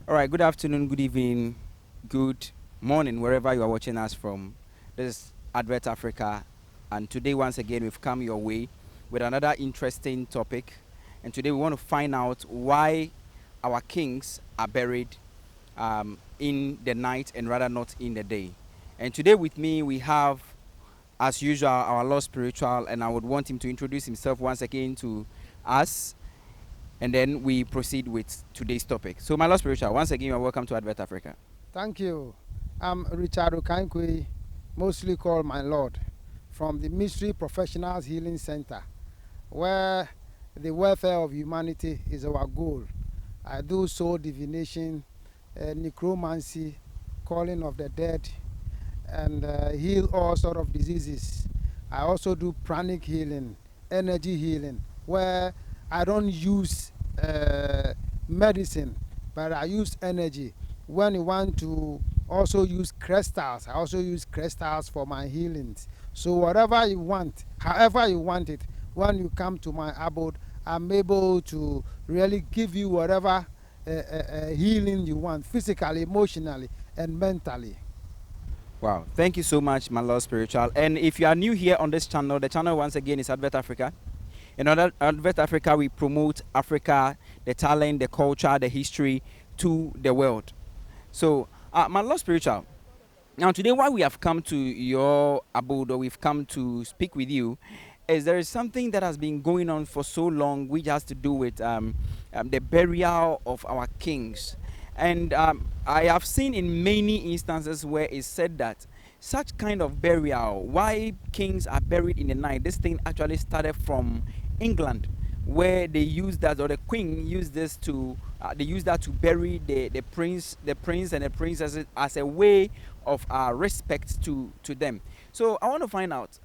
All right, good afternoon, good evening, good morning, wherever you are watching us from. This is Advert Africa, and today, once again, we've come your way with another interesting topic. And today, we want to find out why our kings are buried in the night and rather not in the day. And today, with me, we have, as usual, our Lord Spiritual, and I would want him to introduce himself once again to us, and then we proceed with today's topic. So, my Lord Spiritual, once again, you are welcome to Advert Africa. Thank you. I'm Richard Okankwe, mostly called my Lord, from the Mystery Professionals Healing Center, where the welfare of humanity is our goal. I do soul divination, necromancy, calling of the dead, and heal all sort of diseases. I also do pranic healing, energy healing, where I don't use medicine, but I use energy. When you want to also use crystals, I also use crystals for my healings. So whatever you want, however you want it, when you come to my abode, I'm able to really give you whatever healing you want, physically, emotionally, and mentally. Wow, thank you so much, my Lord Spiritual. And if you are new here on this channel, the channel once again is Advert Africa. In Advert Africa, we promote Africa, the talent, the culture, the history to the world. So, my Lord Spiritual, now today why we have come to your abode, or we've come to speak with you, is there is something that has been going on for so long, which has to do with the burial of our kings. And I have seen in many instances where it's said that such kind of burial, why kings are buried in the night, this thing actually started from England, where they used that, or the queen used this to, they used that to bury the prince and the princess as a way of respect to them. So I want to find out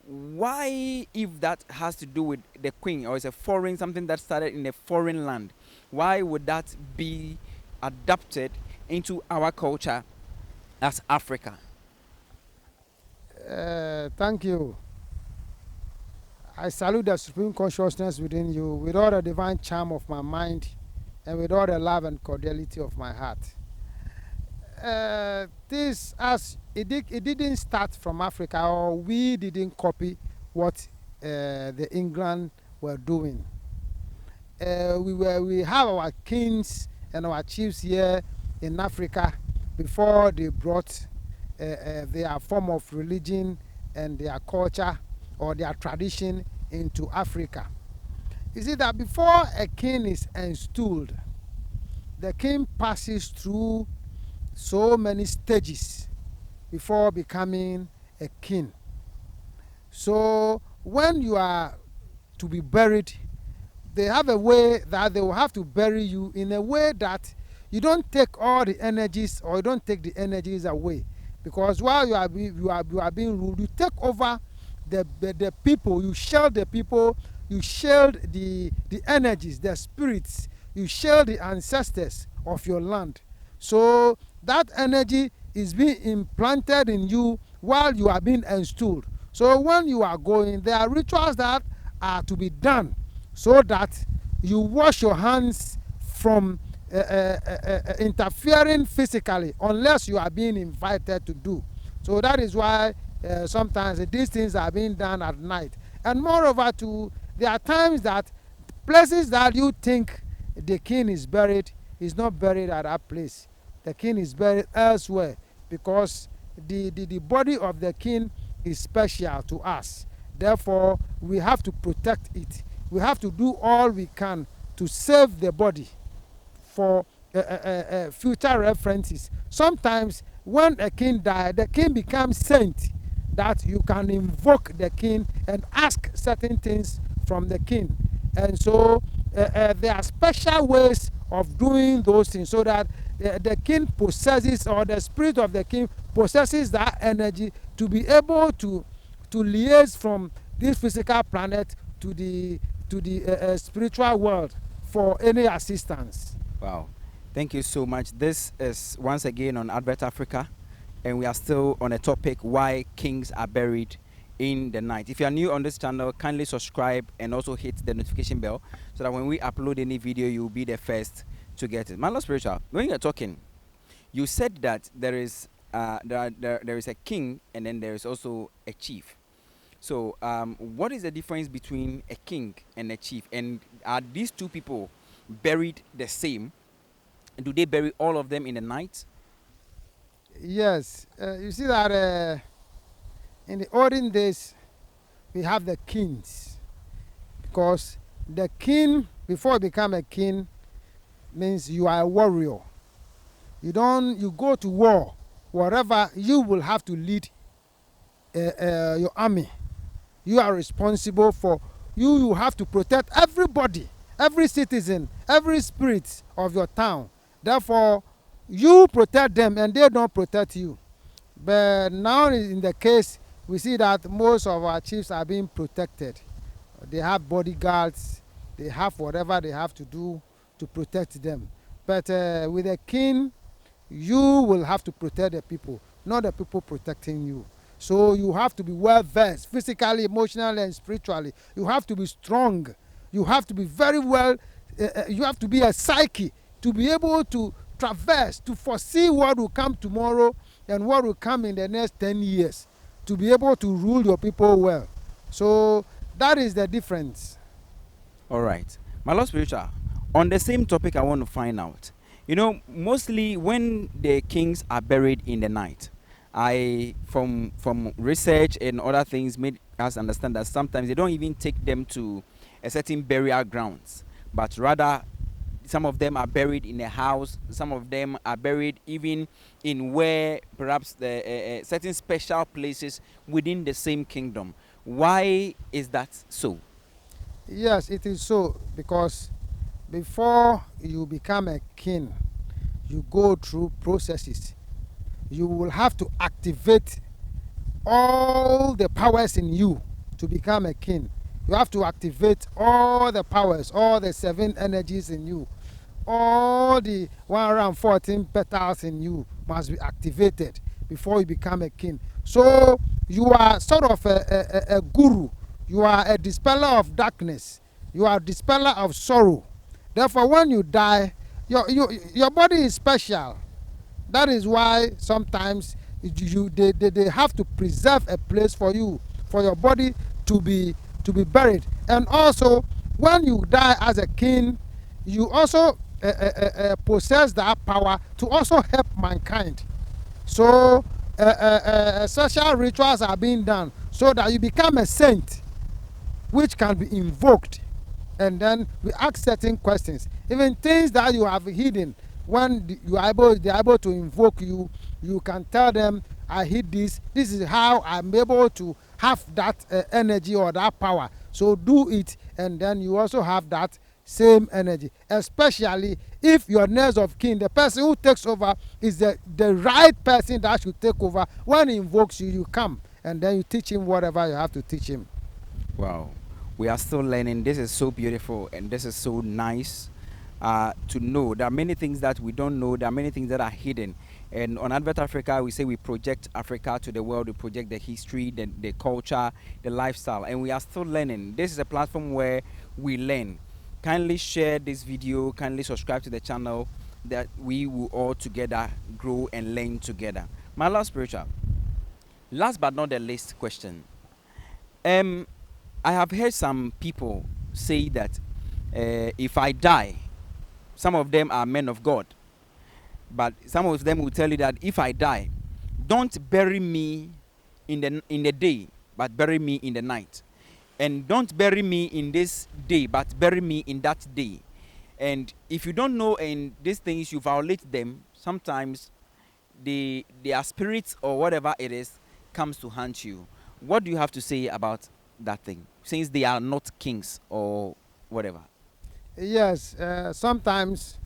why, if that has to do with the queen, or it's a foreign, something that started in a foreign land, why would that be adapted into our culture as Africa? Thank you. I salute the supreme consciousness within you with all the divine charm of my mind and with all the love and cordiality of my heart. This, as it didn't start from Africa, or we didn't copy what the England were doing. We have our kings and our chiefs here in Africa before they brought their form of religion and their culture or their tradition into Africa. You see that before a king is installed, the king passes through so many stages before becoming a king. So when you are to be buried, they have a way that they will have to bury you in a way that you don't take all the energies, or you don't take the energies away, because while you are being ruled, you take over the people, you shield the people, you shield the energies, the spirits, you shield the ancestors of your land. So that energy is being implanted in you while you are being installed. So when you are going, there are rituals that are to be done so that you wash your hands from interfering physically, unless you are being invited to do. So that is why sometimes these things are being done at night. And moreover too, there are times that places that you think the king is buried is not buried at that place. The king is buried elsewhere, because the body of the king is special to us. Therefore, we have to protect it. We have to do all we can to save the body for future references. Sometimes when a king dies, the king becomes saint, that you can invoke the king and ask certain things from the king. And so there are special ways of doing those things, so that the king possesses, or the spirit of the king possesses that energy to be able to liaise from this physical planet to the spiritual world for any assistance. Wow, thank you so much. This is once again on Advert Africa, and we are still on a topic why kings are buried in the night. If you are new on this channel, kindly subscribe and also hit the notification bell, so that when we upload any video, you'll be the first to get it. My Lord Spiritual, when you're talking, you said that there is a king and then there is also a chief. So, what is the difference between a king and a chief? And are these two people buried the same? Do they bury all of them in the night? Yes, you see that in the olden days we have the kings, because the king, before you become a king, means you are a warrior. You go to war, wherever you will have to lead your army. You are responsible for, you have to protect everybody, every citizen, every spirit of your town. Therefore, you protect them and they don't protect you. But now in the case, we see that most of our chiefs are being protected. They have bodyguards, they have whatever they have to do to protect them. But with a king, you will have to protect the people, not the people protecting you. So you have to be well versed physically, emotionally, and spiritually. You have to be strong. You have to be very well, you have to be a psyche to be able to traverse, to foresee what will come tomorrow and what will come in the next 10 years, to be able to rule your people well. So that is the difference. All right. My Lord Spiritual, on the same topic, I want to find out. You know, mostly when the kings are buried in the night, I from research and other things made us understand that sometimes they don't even take them to a certain burial grounds, but rather some of them are buried in a house, some of them are buried even in where perhaps the certain special places within the same kingdom. Why is that so? Yes, it is so, because before you become a king, you go through processes. You will have to activate all the powers in you to become a king. You have to activate all the powers, all the 7 energies in you. All the 114 petals in you must be activated before you become a king. So you are sort of a guru. You are a dispeller of darkness. You are a dispeller of sorrow. Therefore, when you die, your body is special. That is why sometimes they have to preserve a place for you, for your body to be buried. And also, when you die as a king, you also possess that power to also help mankind. So social rituals are being done so that you become a saint, which can be invoked, and then we ask certain questions, even things that you have hidden. When they are able to invoke you, you can tell them, I hid this, this is how I'm able to have that energy or that power, so do it. And then you also have that same energy, especially if your next of kin, the person who takes over, is the right person that should take over. When he invokes you, you come and then you teach him whatever you have to teach him. Wow, we are still learning. This is so beautiful and this is so nice to know. There are many things that we don't know. There are many things that are hidden. And on Advert Africa, we say we project Africa to the world. We project the history, the culture, the lifestyle, and we are still learning. This is a platform where we learn. Kindly share this video. Kindly subscribe to the channel, that we will all together grow and learn together. My last spiritual, last but not the least question. I have heard some people say that if I die, some of them are men of God, but some of them will tell you that if I die, don't bury me in the day, but bury me in the night. And don't bury me in this day, but bury me in that day. And if you don't know in these things, you violate them, sometimes their spirits or whatever it is comes to haunt you. What do you have to say about that thing, since they are not kings or whatever? Yes, sometimes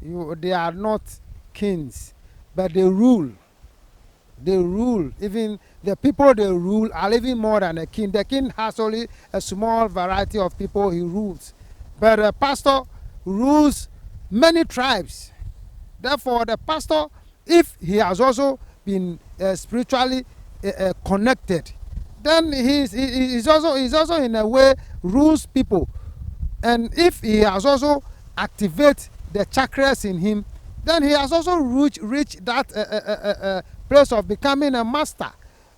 they are not kings, but they rule. They rule. Even the people they rule are even more than a king. The king has only a small variety of people he rules, but a pastor rules many tribes. Therefore, the pastor, if he has also been spiritually connected, then he's also in a way rules people. And if he has also activate the chakras in him, then he has also reached that place of becoming a master.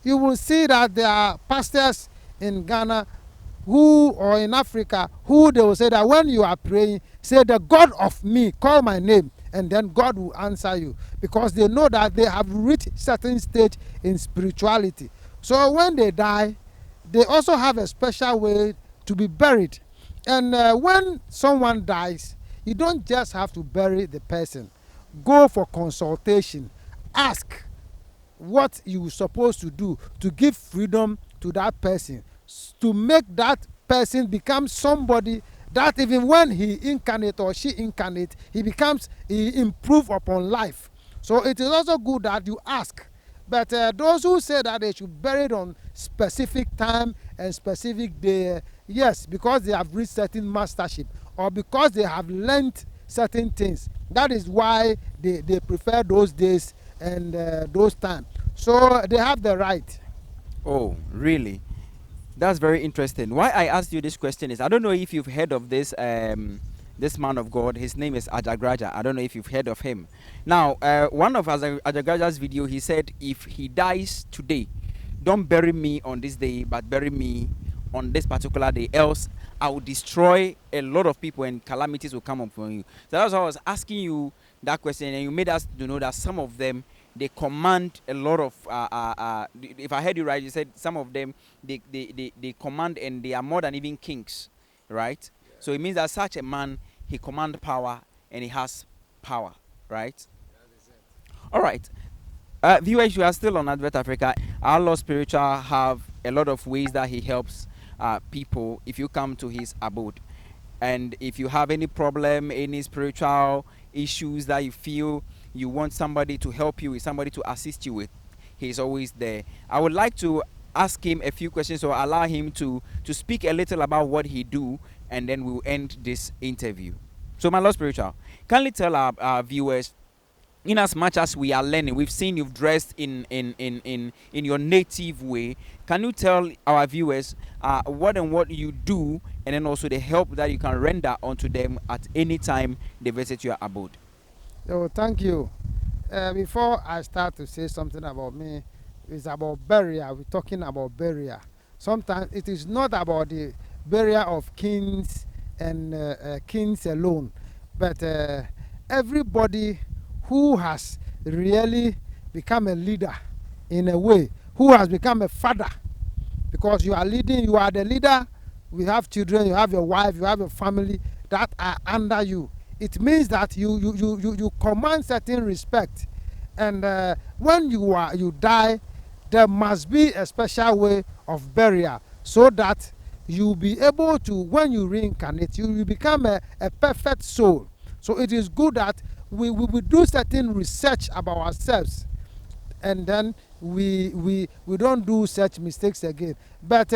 You will see that there are pastors in Ghana who, or in Africa, who they will say that when you are praying, say the God of me, call my name, and then God will answer you, because they know that they have reached certain stage in spirituality. So when they die, they also have a special way to be buried. And when someone dies, you don't just have to bury the person. Go for consultation. Ask what you're supposed to do to give freedom to that person, to make that person become somebody that even when he incarnate or she incarnate, he improve upon life. So it is also good that you ask. But those who say that they should bury it on specific time and specific day, yes, because they have reached certain mastership or because they have learned certain things. That is why they prefer those days and those times. So they have the right. Oh, really? That's very interesting. Why I asked you this question is I don't know if you've heard of this man of God. His name is Ajagraja. I don't know if you've heard of him. Now, one of Ajagraja's video, he said if he dies today, don't bury me on this day, but bury me on this particular day. Else, I will destroy a lot of people and calamities will come upon you. So that's why I was asking you that question, and you made us to know that some of them they command a lot of. If I heard you right, you said some of them they command and they are more than even kings, right? Yeah. So it means that such a man he commands power and he has power, right? All right. Viewers, you are still on Advert Africa. Our Lord Spiritual have a lot of ways that he helps people if you come to his abode. And if you have any problem, any spiritual issues that you feel you want somebody to help you with, somebody to assist you with, he's always there. I would like to ask him a few questions or allow him to speak a little about what he do, and then we'll end this interview. So, my Lord Spiritual, kindly tell our viewers, in as much as we are learning, we've seen you've dressed in your native way. Can you tell our viewers what you do, and then also the help that you can render unto them at any time they visit your abode? So thank you. Before I start to say something about me, it's about burial. We're talking about burial. Sometimes it is not about the burial of kings and kings alone, but everybody who has really become a leader in a way, who has become a father, because you are leading, you are the leader, we have children, you have your wife, you have your family that are under you. It means that you command certain respect, and when you die, there must be a special way of burial so that you'll be able to, when you reincarnate, you will become a perfect soul. So it is good that we do certain research about ourselves, and then we don't do such mistakes again. But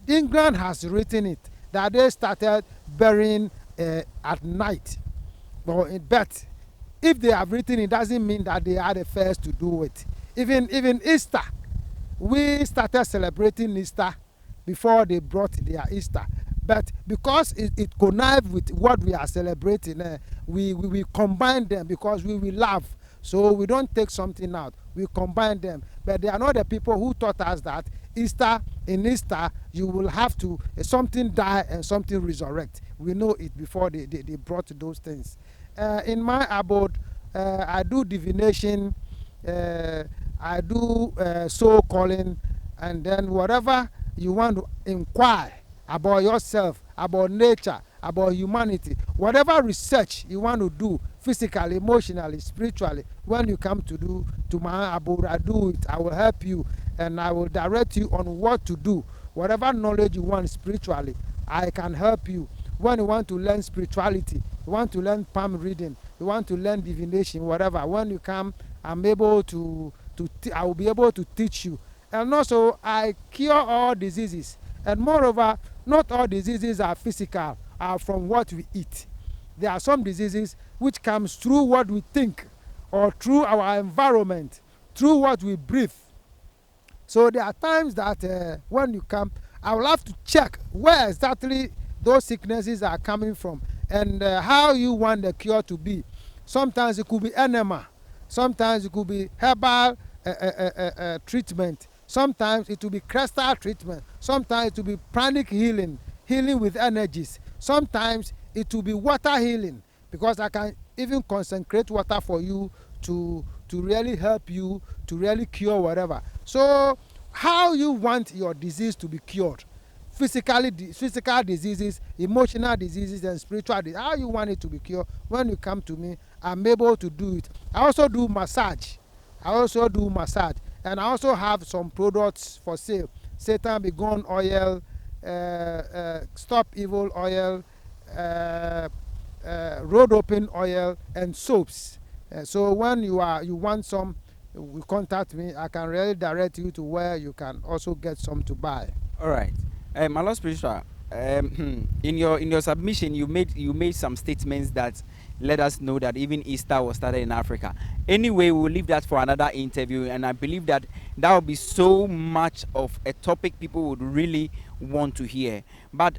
England has written it that they started burying at night. But if they have written it, doesn't mean that they are the first to do it. Even Easter, we started celebrating Easter before they brought their Easter. But because it connives with what we are celebrating, we combine them because we will love. So we don't take something out, we combine them. But they are not the people who taught us that in Easter, you will have to, something die and something resurrect. We know it before they brought those things. In my abode, I do divination, I do soul calling, and then whatever you want to inquire about yourself, about nature, about humanity, whatever research you want to do, physically, emotionally, spiritually, when you come to my abode, I do it. I will help you, and I will direct you on what to do. Whatever knowledge you want spiritually, I can help you. When you want to learn spirituality, you want to learn palm reading, you want to learn divination, whatever, when you come, I'm able I will be able to teach you. And also, I cure all diseases. And moreover, not all diseases are physical, are from what we eat. There are some diseases which comes through what we think, or through our environment, through what we breathe. So there are times that when you come, I will have to check where exactly those sicknesses are coming from. and how you want the cure to be. Sometimes it could be enema, sometimes it could be herbal treatment, sometimes it will be crystal treatment, sometimes it will be pranic healing, healing with energies, sometimes it will be water healing, because I can even consecrate water for you to really help you to really cure whatever. So how you want your disease to be cured, physical diseases, emotional diseases, and spiritual diseases, how you want it to be cured. When you come to me, I'm able to do it. I also do massage. And I also have some products for sale: Satan be gone oil, stop evil oil, uh, road open oil, and soaps. So when you want some, you contact me. I can really direct you to where you can also get some to buy. All right. My Lord Spiritual, in your submission, you made some statements that let us know that even Easter was started in Africa. Anyway, we'll leave that for another interview, and I believe that that will be so much of a topic people would really want to hear. But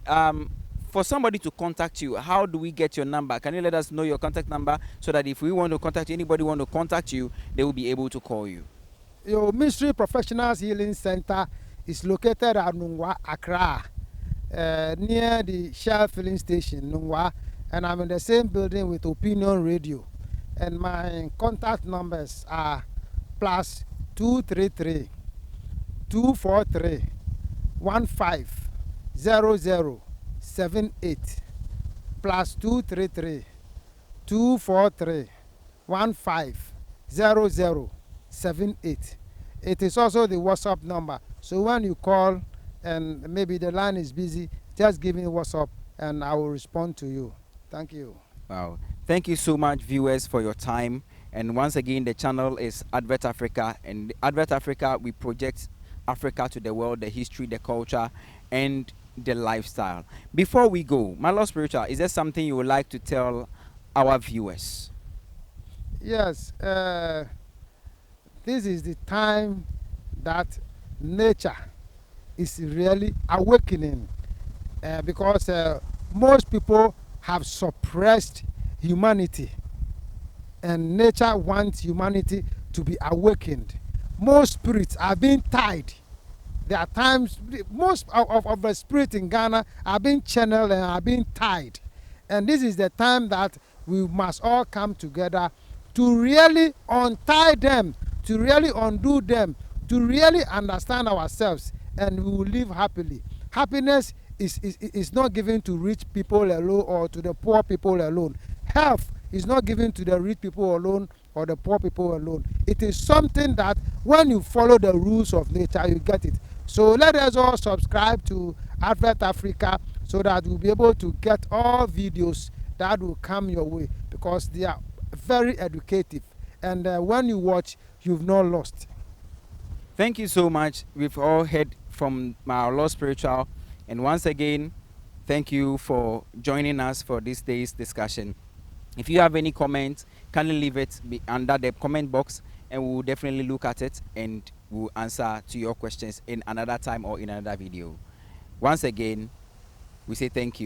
for somebody to contact you, how do we get your number? Can you let us know your contact number so that if we want to contact you, anybody want to contact you, they will be able to call you? Your Mystery Professionals Healing Center is located at Nungwa, Accra, near the Shell filling station, Nungwa, and I'm in the same building with Opinion Radio. And my contact numbers are plus 233 243 150078, plus 233 243 150078. It is also the WhatsApp number. So when you call and maybe the line is busy, just give me WhatsApp and I will respond to you. Thank you. Wow. Thank you so much, viewers, for your time. And once again, the channel is Advert Africa. And Advert Africa, we project Africa to the world, the history, the culture, and the lifestyle. Before we go, my Lord Spiritual, is there something you would like to tell our viewers? Yes, this is the time that nature is really awakening, because most people have suppressed humanity, and nature wants humanity to be awakened. Most spirits are being tied. There are times most of the spirit in Ghana are being channeled and are being tied. And this is the time that we must all come together to really untie them, to really undo them, to really understand ourselves, and we will live happily. Happiness is not given to rich people alone or to the poor people alone. Health is not given to the rich people alone or the poor people alone. It is something that when you follow the rules of nature, you get it. So let us all subscribe to Advert Africa so that we'll be able to get all videos that will come your way, because they are very educative. And when you watch, you've not lost. Thank you so much. We've all heard from our Lord Spiritual. And once again, thank you for joining us for this day's discussion. If you have any comments, kindly leave it under the comment box, and we'll definitely look at it and we'll answer to your questions in another time or in another video. Once again, we say thank you.